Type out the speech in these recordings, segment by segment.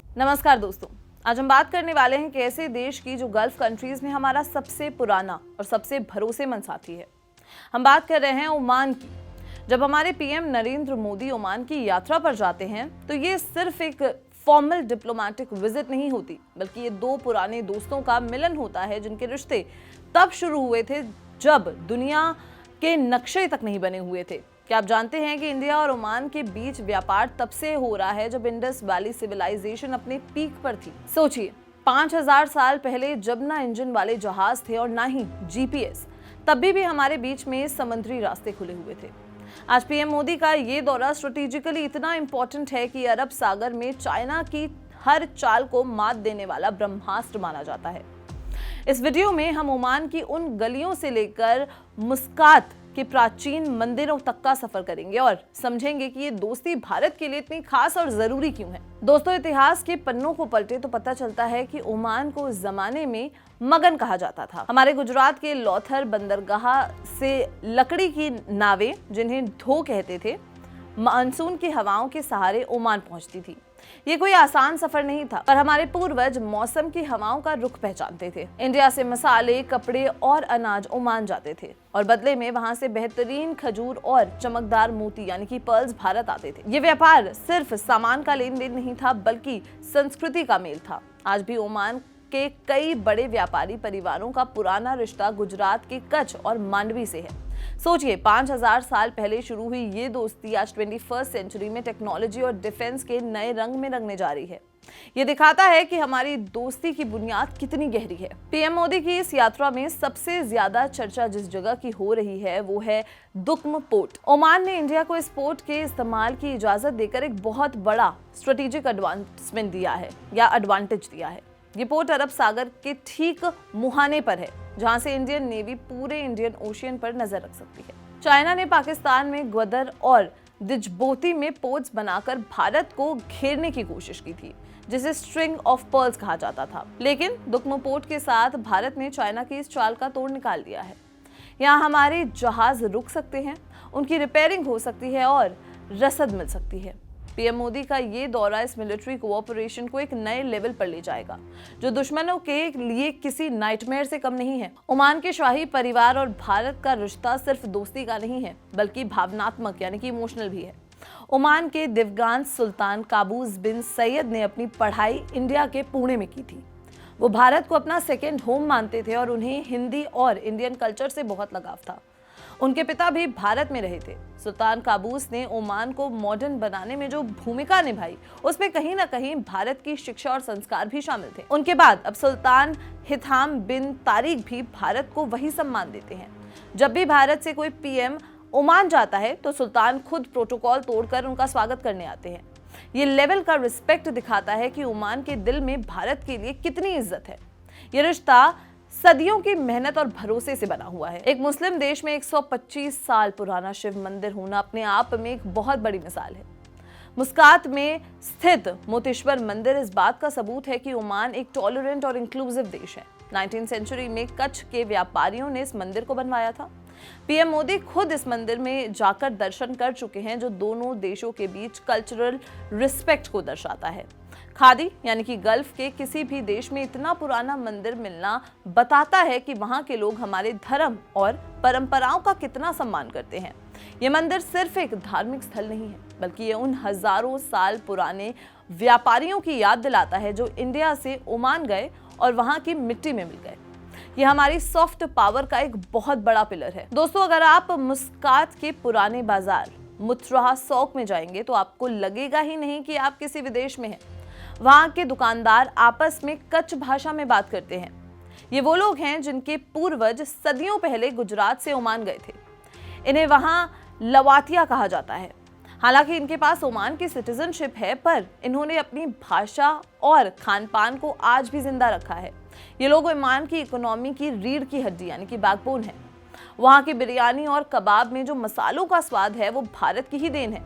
नमस्कार दोस्तों, आज हम बात करने वाले हैं कि ऐसे देश की जो गल्फ कंट्रीज में हमारा सबसे पुराना और सबसे भरोसेमंद साथी है। हम बात कर रहे हैं ओमान की। जब हमारे पीएम नरेंद्र मोदी ओमान की यात्रा पर जाते हैं तो ये सिर्फ एक फॉर्मल डिप्लोमेटिक विजिट नहीं होती, बल्कि ये दो पुराने दोस्तों का मिलन होता है जिनके रिश्ते तब शुरू हुए थे जब दुनिया के नक्शे तक नहीं बने हुए थे। क्या आप जानते हैं कि इंडिया और ओमान के बीच व्यापार तब से हो रहा है जब इंडस वैली सिविलाइजेशन अपने पीक पर थी। सोचिए, 5000 साल पहले जब ना इंजन वाले जहाज थे और ना ही जीपीएस, तभी भी हमारे बीच में समुद्री रास्ते खुले हुए थे। आज पीएम मोदी का ये दौरा स्ट्रेटेजिकली इतना इंपॉर्टेंट है कि अरब सागर में चाइना की हर चाल को मात देने वाला ब्रह्मास्त्र माना जाता है। इस वीडियो में हम ओमान की उन गलियों से लेकर मुस्कात के प्राचीन मंदिरों तक का सफर करेंगे और समझेंगे कि ये दोस्ती भारत के लिए इतनी खास और जरूरी क्यों है। दोस्तों, इतिहास के पन्नों को पलटे तो पता चलता है कि ओमान को उस जमाने में मगन कहा जाता था। हमारे गुजरात के लौथर बंदरगाह से लकड़ी की नावें, जिन्हें ढो कहते थे, मानसून की हवाओं के सहारे ओमान पहुंचती थी। ये कोई आसान सफर नहीं था, पर हमारे पूर्वज मौसम की हवाओं का रुख पहचानते थे। इंडिया से मसाले, कपड़े और अनाज ओमान जाते थे और बदले में वहां से बेहतरीन खजूर और चमकदार मोती यानी कि पर्ल्स भारत आते थे। ये व्यापार सिर्फ सामान का लेन देन नहीं था, बल्कि संस्कृति का मेल था। आज भी ओमान के कई बड़े व्यापारी परिवारों का पुराना रिश्ता गुजरात के कच्छ और मांडवी से है। सोचिए, 5000 साल पहले शुरू हुई ये दोस्ती आज 21वीं सेंचुरी में टेक्नोलॉजी और डिफेंस के नए रंग में रंगने जा रही है। ये दिखाता है कि हमारी दोस्ती की बुनियाद कितनी गहरी है। पीएम मोदी की इस यात्रा में सबसे ज्यादा चर्चा जिस जगह की हो रही है वो है दुक्म पोर्ट। ओमान ने इंडिया को इस पोर्ट के इस्तेमाल की इजाजत देकर एक बहुत बड़ा स्ट्रेटेजिक एडवांसमेंट दिया है या एडवांटेज दिया है। ये पोर्ट अरब सागर के ठीक मुहाने पर है, जहां से इंडियन नेवी पूरे इंडियन ओशियन पर नजर रख सकती है। चाइना ने पाकिस्तान में ग्वादर और दिजबोती में पोर्ट्स बनाकर भारत को घेरने की कोशिश की थी, जिसे स्ट्रिंग ऑफ पर्ल्स कहा जाता था। लेकिन दुक्म पोर्ट के साथ भारत ने चाइना की इस चाल का तोड़ निकाल दिया है। यहाँ हमारे जहाज रुक सकते हैं, उनकी रिपेयरिंग हो सकती है और रसद मिल सकती है। पीएम मोदी का ये दौरा इस मिलिट्री कोऑपरेशन को एक नए लेवल पर ले जाएगा, जो दुश्मनों के लिए किसी नाइटमेयर से कम नहीं है। ओमान के शाही परिवार और भारत का रिश्ता सिर्फ दोस्ती का नहीं है, बल्कि भावनात्मक यानी कि इमोशनल भी है। ओमान के दिवगान सुल्तान काबूस बिन सैयद ने अपनी पढ़ाई इंडिया के पुणे में की थी। वो भारत को अपना सेकेंड होम मानते थे और उन्हें हिंदी और इंडियन कल्चर से बहुत लगाव था। उनके पिता भी भारत में रहे थे। सुल्तान काबूस ने ओमान को मॉडर्न बनाने में जो भूमिका निभाई, उसमें कहीं ना कहीं भारत की शिक्षा और संस्कार भी शामिल थे। उनके बाद अब सुल्तान हिथाम बिन तारिक भी भारत को वही सम्मान देते हैं। जब भी भारत से कोई पीएम ओमान जाता है तो सुल्तान खुद प्रोटोकॉल तोड़कर उनका स्वागत करने आते हैं। ये लेवल का रिस्पेक्ट दिखाता है कि ओमान के दिल में भारत के लिए कितनी इज्जत है। ये रिश्ता सदियों की मेहनत और भरोसे से बना हुआ है। एक मुस्लिम देश में 125 साल पुराना शिव मंदिर होना अपने आप में एक बहुत बड़ी मिसाल है। मुस्कात में स्थित मोतेश्वर मंदिर इस बात का सबूत है कि ओमान एक टॉलरेंट और इंक्लूसिव देश है। 19वीं सेंचुरी में कच्छ के व्यापारियों ने इस मंदिर को बनवाया था। पीएम मोदी खुद इस मंदिर में जाकर दर्शन कर चुके हैं, जो दोनों देशों के बीच कल्चरल रिस्पेक्ट को दर्शाता है। खादी यानी कि गल्फ के किसी भी देश में इतना पुराना मंदिर मिलना बताता है कि वहां के लोग हमारे धर्म और परंपराओं का कितना सम्मान करते हैं। ये मंदिर सिर्फ एक धार्मिक स्थल नहीं है, बल्कि ये उन हजारों साल पुराने व्यापारियों की याद दिलाता है जो इंडिया से ओमान गए और वहां की मिट्टी में मिल गए। ये हमारी सॉफ्ट पावर का एक बहुत बड़ा पिलर है। दोस्तों, अगर आप मुस्कात के पुराने बाजार मुतराह सौक में जाएंगे तो आपको लगेगा ही नहीं कि आप किसी विदेश में हैं। वहां के दुकानदार आपस में कच्छ भाषा में बात करते हैं। ये वो लोग हैं जिनके पूर्वज सदियों पहले गुजरात से ओमान गए थे। इन्हें वहां लवातिया कहा जाता है। हालांकि इनके पास ओमान की सिटीजनशिप है, पर इन्होंने अपनी भाषा और खान पान को आज भी जिंदा रखा है। ये लोग ओमान की इकोनॉमी की रीढ़ की हड्डी यानी कि बैकबोन है। वहां की बिरयानी और कबाब में जो मसालों का स्वाद है वो भारत की ही देन है।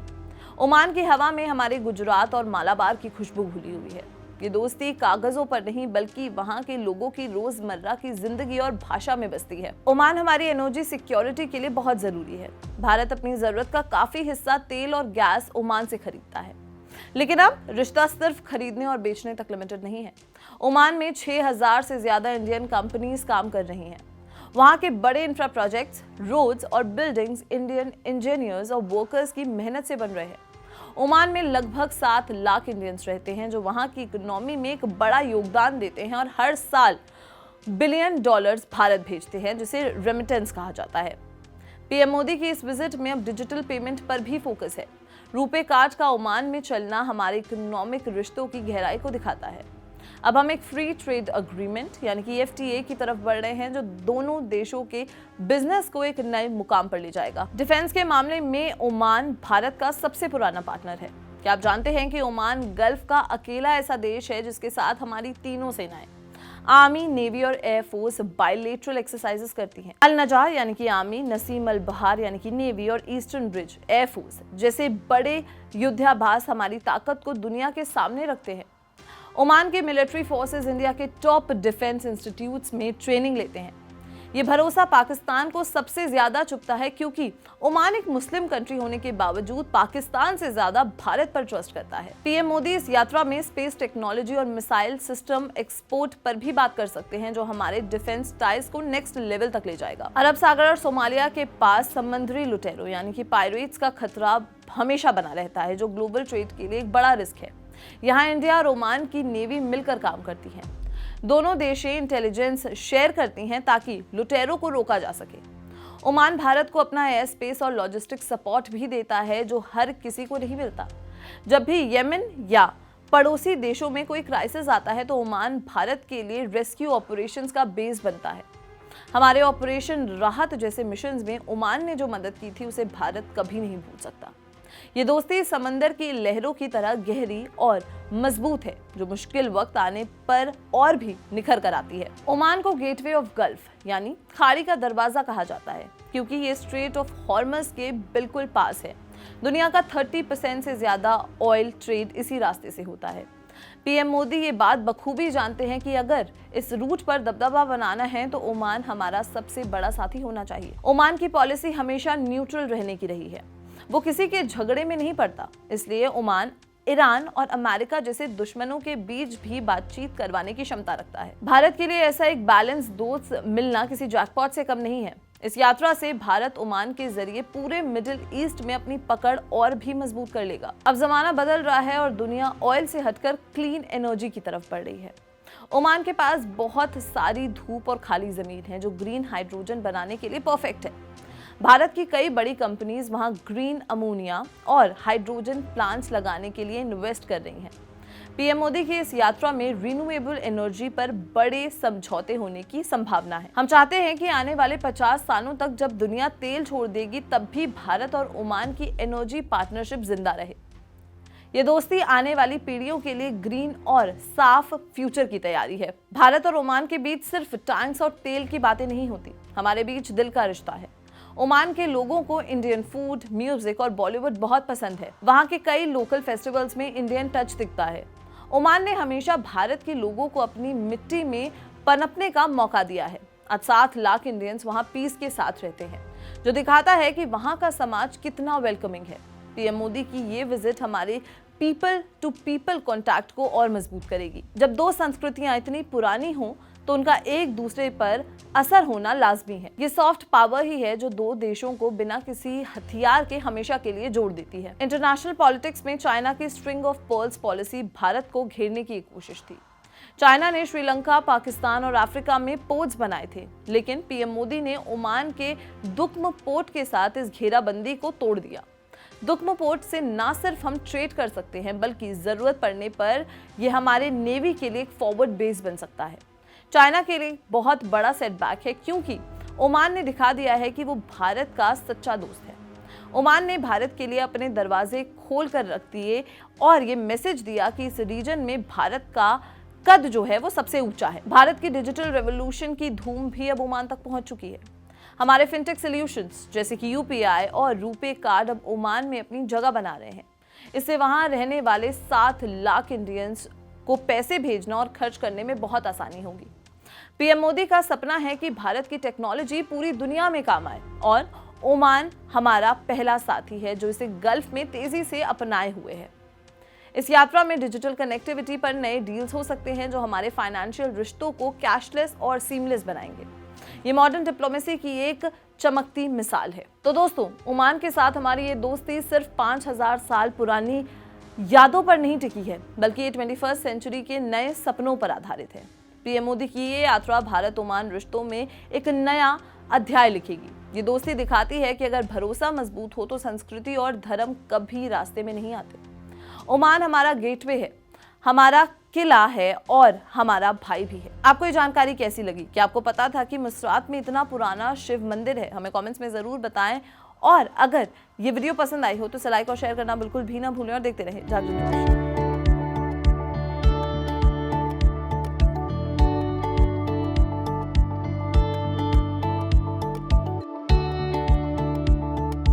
ओमान की हवा में हमारे गुजरात और मालाबार की खुशबू घुली हुई है। ये दोस्ती कागजों पर नहीं, बल्कि वहाँ के लोगों की रोजमर्रा की जिंदगी और भाषा में बसती है। ओमान हमारी एनर्जी सिक्योरिटी के लिए बहुत जरूरी है। भारत अपनी जरूरत का काफी हिस्सा तेल और गैस ओमान से खरीदता है। लेकिन अब रिश्ता सिर्फ खरीदने और बेचने तक लिमिटेड नहीं है। ओमान में 6000 से ज्यादा इंडियन कंपनीज काम कर रही हैं। वहां के बड़े इंफ्रा प्रोजेक्ट्स, रोड्स और बिल्डिंग्स इंडियन इंजीनियर्स और वर्कर्स की मेहनत से बन रहे हैं। ओमान में लगभग 7 लाख इंडियंस रहते हैं जो वहां की इकोनॉमी में एक बड़ा योगदान देते हैं और हर साल बिलियन डॉलर्स भारत भेजते हैं, जिसे रेमिटेंस कहा जाता है। पीएम मोदी की इस विजिट में अब डिजिटल पेमेंट पर भी फोकस है। रुपे कार्ड का ओमान में चलना हमारे इकोनॉमिक रिश्तों की गहराई को दिखाता है। अब हम एक फ्री ट्रेड अग्रीमेंट यानी कि एफटीए की तरफ बढ़ रहे हैं जो दोनों देशों के बिजनेस को एक नए मुकाम पर ले जाएगा। डिफेंस के मामले में ओमान भारत का सबसे पुराना पार्टनर है। क्या आप जानते हैं कि ओमान गल्फ का अकेला ऐसा देश है जिसके साथ हमारी तीनों सेनाएं आर्मी, नेवी और एयरफोर्स बायलेटरल एक्सरसाइजेस करती हैं। अल नजार यानी कि आर्मी, नसीम अल बहार यानी कि नेवी और ईस्टर्न ब्रिज एयरफोर्स जैसे बड़े युद्धाभ्यास हमारी ताकत को दुनिया के सामने रखते हैं। ओमान के मिलिट्री फोर्सेस इंडिया के टॉप डिफेंस इंस्टीट्यूट्स में ट्रेनिंग लेते हैं। ये भरोसा पाकिस्तान को सबसे ज्यादा चुभता है क्योंकि ओमान एक मुस्लिम कंट्री होने के बावजूद पाकिस्तान से ज्यादा भारत पर ट्रस्ट करता है। पीएम मोदी इस यात्रा में स्पेस टेक्नोलॉजी और मिसाइल सिस्टम एक्सपोर्ट पर भी बात कर सकते हैं जो हमारे डिफेंस टाइज को नेक्स्ट लेवल तक ले जाएगा। अरब सागर और सोमालिया के पास समुद्री लुटेरों यानी कि पायरेट्स का खतरा हमेशा बना रहता है जो ग्लोबल ट्रेड के लिए एक बड़ा रिस्क है। यहाँ इंडिया और ओमान की नेवी मिलकर काम करती हैं। दोनों देशें इंटेलिजेंस शेयर करती हैं ताकि लुटेरों को रोका जा सके। ओमान भारत को अपना एयर स्पेस और लॉजिस्टिक सपोर्ट भी देता है जो हर किसी को नहीं मिलता। जब भी येमेन या पड़ोसी देशों में कोई क्राइसिस आता है तो ओमान भारत के लिए रेस्क्यू ऑपरेशंस का बेस बनता है। हमारे ऑपरेशन राहत जैसे मिशंस में ओमान ने जो मदद की थी उसे भारत कभी नहीं भूल सकता। ये दोस्ती समंदर की लहरों की तरह गहरी और मजबूत है जो मुश्किल वक्त आने पर और भी निखर कर आती है। ओमान को गेटवे ऑफ गल्फ यानी खाड़ी का दरवाजा कहा जाता है क्योंकि ये स्ट्रेट ऑफ हॉर्मज के बिल्कुल पास है। दुनिया का 30% से ज्यादा ऑयल ट्रेड इसी रास्ते से होता है। पीएम मोदी ये बात बखूबी जानते हैं कि अगर इस रूट पर दबदबा बनाना है तो ओमान हमारा सबसे बड़ा साथी होना चाहिए। ओमान की पॉलिसी हमेशा न्यूट्रल रहने की रही है। वो किसी के झगड़े में नहीं पड़ता, इसलिए ओमान ईरान और अमेरिका जैसे दुश्मनों के बीच भी बातचीत करवाने की क्षमता रखता है। भारत के लिए ऐसा एक बैलेंस दोस्त मिलना किसी जैकपॉट से कम नहीं है। इस यात्रा से भारत ओमान के जरिए पूरे मिडिल ईस्ट में अपनी पकड़ और भी मजबूत कर लेगा। अब जमाना बदल रहा है और दुनिया ऑयल से हटकर क्लीन एनर्जी की तरफ बढ़ रही है। ओमान के पास बहुत सारी धूप और खाली जमीन है जो ग्रीन हाइड्रोजन बनाने के लिए परफेक्ट है। भारत की कई बड़ी कंपनीज वहां ग्रीन अमोनिया और हाइड्रोजन प्लांट्स लगाने के लिए इन्वेस्ट कर रही हैं। पीएम मोदी की इस यात्रा में रिन्यूएबल एनर्जी पर बड़े समझौते होने की संभावना है। हम चाहते हैं कि आने वाले 50 सालों तक जब दुनिया तेल छोड़ देगी तब भी भारत और ओमान की एनर्जी पार्टनरशिप जिंदा रहे। ये दोस्ती आने वाली पीढ़ियों के लिए ग्रीन और साफ फ्यूचर की तैयारी है। भारत और ओमान के बीच सिर्फ टैंक्स और तेल की बातें नहीं होती, हमारे बीच दिल का रिश्ता है। ओमान के लोगों को इंडियन फूड, म्यूजिक और बॉलीवुड बहुत पसंद है। वहाँ के कई लोकल फेस्टिवल्स में इंडियन टच दिखता है। ओमान ने हमेशा भारत के लोगों को अपनी मिट्टी में पनपने का मौका दिया है। आज 7 लाख इंडियंस वहाँ पीस के साथ रहते हैं, जो दिखाता है कि वहाँ का समाज कितना वेलकमिंग है। पीएम मोदी की ये विजिट हमारे पीपल टू पीपल कॉन्टैक्ट को और मजबूत करेगी। जब दो संस्कृतियां इतनी पुरानी हों तो उनका एक दूसरे पर असर होना लाजमी है। ये सॉफ्ट पावर ही है जो दो देशों को बिना किसी हथियार के हमेशा के लिए जोड़ देती है। इंटरनेशनल पॉलिटिक्स में चाइना की string of pearls policy Bharat को घेरने की एक कोशिश थी। चाइना ने श्रीलंका, पाकिस्तान और अफ्रीका में पोर्ट्स बनाए थे, लेकिन पीएम मोदी ने ओमान के दुक्म पोर्ट के साथ इस घेराबंदी को तोड़ दिया। दुक्म पोर्ट से ना सिर्फ हम ट्रेड कर सकते हैं बल्कि जरूरत पड़ने पर यह हमारे नेवी के लिए एक फॉरवर्ड बेस बन सकता है। चाइना के लिए बहुत बड़ा सेटबैक है क्योंकि ओमान ने दिखा दिया है कि वो भारत का सच्चा दोस्त है। ओमान ने भारत के लिए अपने दरवाजे खोल कर रख दिए और ये मैसेज दिया कि इस रीजन में भारत का कद जो है वो सबसे ऊंचा है। भारत की डिजिटल रेवोल्यूशन की धूम भी अब ओमान तक पहुंच चुकी है। हमारे फिनटेक सॉल्यूशंस जैसे कि यूपीआई और रुपे कार्ड अब ओमान में अपनी जगह बना रहे हैं। इससे वहां रहने वाले 7 लाख इंडियंस को पैसे भेजना और खर्च करने में बहुत आसानी होगी। पीएम मोदी का सपना है कि भारत की टेक्नोलॉजी पूरी दुनिया में काम आए और ओमान हमारा पहला साथी है जो इसे गल्फ में तेजी से अपनाए हुए है। इस यात्रा में डिजिटल कनेक्टिविटी पर नए डील्स हो सकते हैं जो हमारे फाइनेंशियल रिश्तों को कैशलेस और सीमलेस बनाएंगे। ये मॉडर्न डिप्लोमेसी की एक चमकती मिसाल है। तो दोस्तों, ओमान के साथ हमारी ये दोस्ती सिर्फ 5000 साल पुरानी यादों पर नहीं टिकी है, बल्कि ये 21वीं सेंचुरी के नए सपनों पर आधारित है। पीएम मोदी की ये यात्रा भारत ओमान रिश्तों में एक नया अध्याय लिखेगी। ये दोस्ती दिखाती है कि अगर भरोसा मजबूत हो तो संस्कृति और धर्म कभी रास्ते में नहीं आते। ओमान हमारा गेटवे है, हमारा किला है और हमारा भाई भी है। आपको ये जानकारी कैसी लगी? क्या आपको पता था कि मसरात में इतना पुराना शिव मंदिर है? हमें कमेंट्स में जरूर बताएं। और अगर ये वीडियो पसंद आई हो तो लाइक और शेयर करना बिल्कुल भी ना भूलें और देखते रहें जागृत न्यूज़।